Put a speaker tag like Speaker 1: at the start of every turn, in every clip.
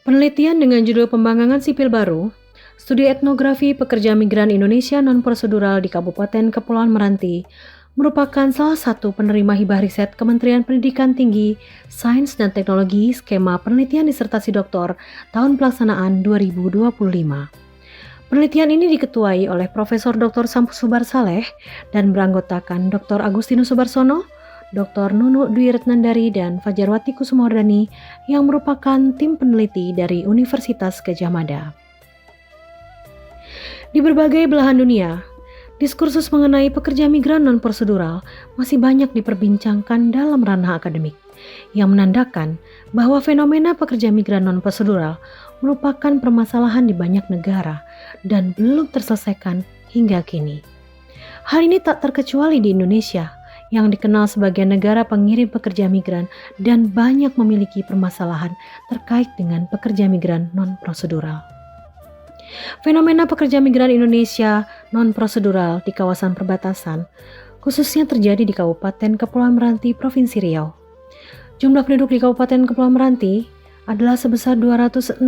Speaker 1: Penelitian dengan judul Pembangkangan Sipil Baru, Studi Etnografi Pekerja Migran Indonesia Non-Prosedural di Kabupaten Kepulauan Meranti, merupakan salah satu penerima hibah riset Kementerian Pendidikan Tinggi, Sains dan Teknologi skema penelitian disertasi doktor tahun pelaksanaan 2025. Penelitian ini diketuai oleh Profesor Dr. Samsubar Saleh dan beranggotakan Dr. Agustinus Subarsono, Dr. Nunu Dwi Retnandari dan Fajarwati Kusumawardani yang merupakan tim peneliti dari Universitas Gadjah Mada. Di berbagai belahan dunia, diskursus mengenai pekerja migran non-prosedural masih banyak diperbincangkan dalam ranah akademik, yang menandakan bahwa fenomena pekerja migran non-prosedural merupakan permasalahan di banyak negara dan belum terselesaikan hingga kini. Hal ini tak terkecuali di Indonesia, yang dikenal sebagai negara pengirim pekerja migran dan banyak memiliki permasalahan terkait dengan pekerja migran non-prosedural. Fenomena pekerja migran Indonesia non-prosedural di kawasan perbatasan khususnya terjadi di Kabupaten Kepulauan Meranti, Provinsi Riau. Jumlah penduduk di Kabupaten Kepulauan Meranti adalah sebesar 206.116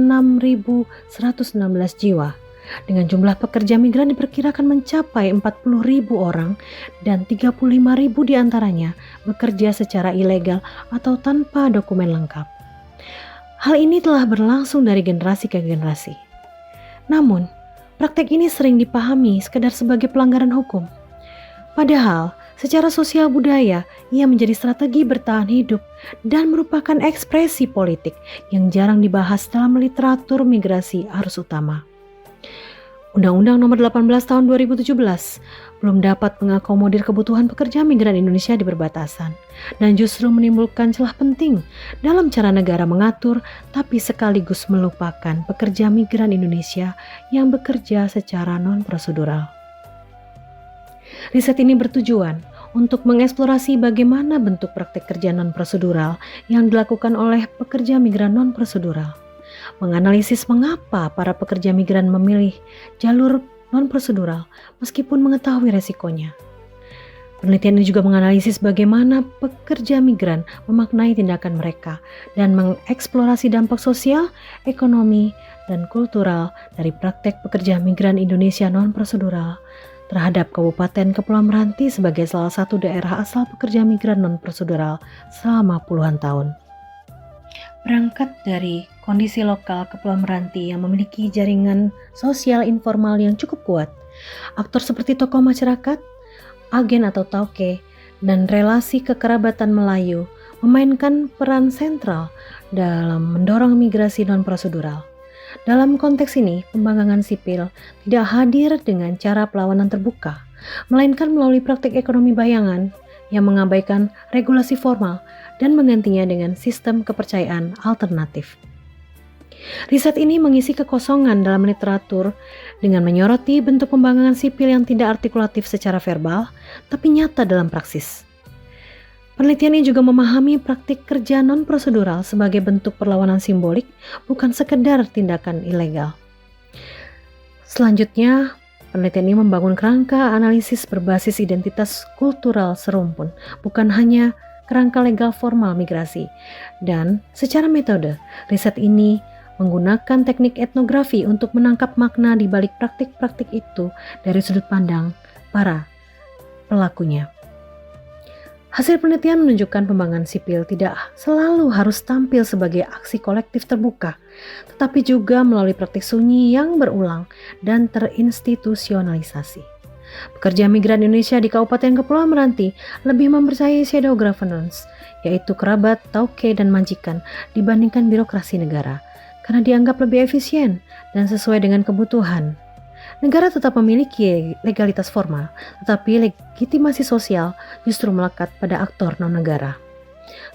Speaker 1: jiwa. Dengan jumlah pekerja migran diperkirakan mencapai 40.000 orang dan 35.000 diantaranya bekerja secara ilegal atau tanpa dokumen lengkap. Hal ini telah berlangsung dari generasi ke generasi. Namun, praktek ini sering dipahami sekedar sebagai pelanggaran hukum. Padahal, secara sosial budaya, ia menjadi strategi bertahan hidup dan merupakan ekspresi politik yang jarang dibahas dalam literatur migrasi arus utama. Undang-Undang Nomor 18 Tahun 2017 belum dapat mengakomodir kebutuhan pekerja migran Indonesia di perbatasan dan justru menimbulkan celah penting dalam cara negara mengatur tapi sekaligus melupakan pekerja migran Indonesia yang bekerja secara non-prosedural. Riset ini bertujuan untuk mengeksplorasi bagaimana bentuk praktek kerja non-prosedural yang dilakukan oleh pekerja migran non-prosedural. Menganalisis mengapa para pekerja migran memilih jalur non-prosedural meskipun mengetahui resikonya. Penelitian ini juga menganalisis bagaimana pekerja migran memaknai tindakan mereka dan mengeksplorasi dampak sosial, ekonomi, dan kultural dari praktek pekerja migran Indonesia non-prosedural terhadap Kabupaten Kepulauan Meranti sebagai salah satu daerah asal pekerja migran non-prosedural selama puluhan tahun. Berangkat dari kondisi lokal Kepulauan Meranti yang memiliki jaringan sosial informal yang cukup kuat, aktor seperti tokoh masyarakat, agen atau tauke, dan relasi kekerabatan Melayu memainkan peran sentral dalam mendorong migrasi non-prosedural. Dalam konteks ini, pembangkangan sipil tidak hadir dengan cara perlawanan terbuka, melainkan melalui praktik ekonomi bayangan yang mengabaikan regulasi formal dan menggantinya dengan sistem kepercayaan alternatif. Riset ini mengisi kekosongan dalam literatur dengan menyoroti bentuk pembangkangan sipil yang tidak artikulatif secara verbal, tapi nyata dalam praksis. Penelitian ini juga memahami praktik kerja non-prosedural sebagai bentuk perlawanan simbolik, bukan sekedar tindakan ilegal. Selanjutnya, penelitian ini membangun kerangka analisis berbasis identitas kultural serumpun, bukan hanya kerangka legal formal migrasi. Dan secara metode, riset ini menggunakan teknik etnografi untuk menangkap makna di balik praktik-praktik itu dari sudut pandang para pelakunya. Hasil penelitian menunjukkan pembangkangan sipil tidak selalu harus tampil sebagai aksi kolektif terbuka, tetapi juga melalui praktik sunyi yang berulang dan terinstitusionalisasi. Pekerja migran Indonesia di Kabupaten Kepulauan Meranti lebih mempercayai shadow governance, yaitu kerabat, tauke, dan majikan dibandingkan birokrasi negara, karena dianggap lebih efisien dan sesuai dengan kebutuhan. Negara tetap memiliki legalitas formal, tetapi legitimasi sosial justru melekat pada aktor non-negara.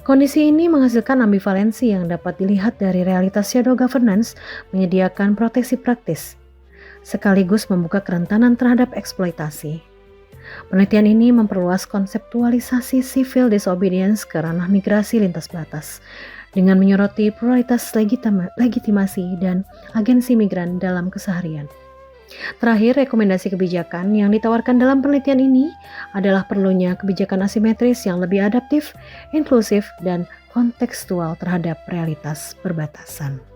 Speaker 1: Kondisi ini menghasilkan ambivalensi yang dapat dilihat dari realitas shadow governance menyediakan proteksi praktis, sekaligus membuka kerentanan terhadap eksploitasi. Penelitian ini memperluas konseptualisasi civil disobedience ke ranah migrasi lintas batas, dengan menyoroti pluralitas legitimasi dan agensi migran dalam keseharian. Terakhir, rekomendasi kebijakan yang ditawarkan dalam penelitian ini adalah perlunya kebijakan asimetris yang lebih adaptif, inklusif, dan kontekstual terhadap realitas perbatasan.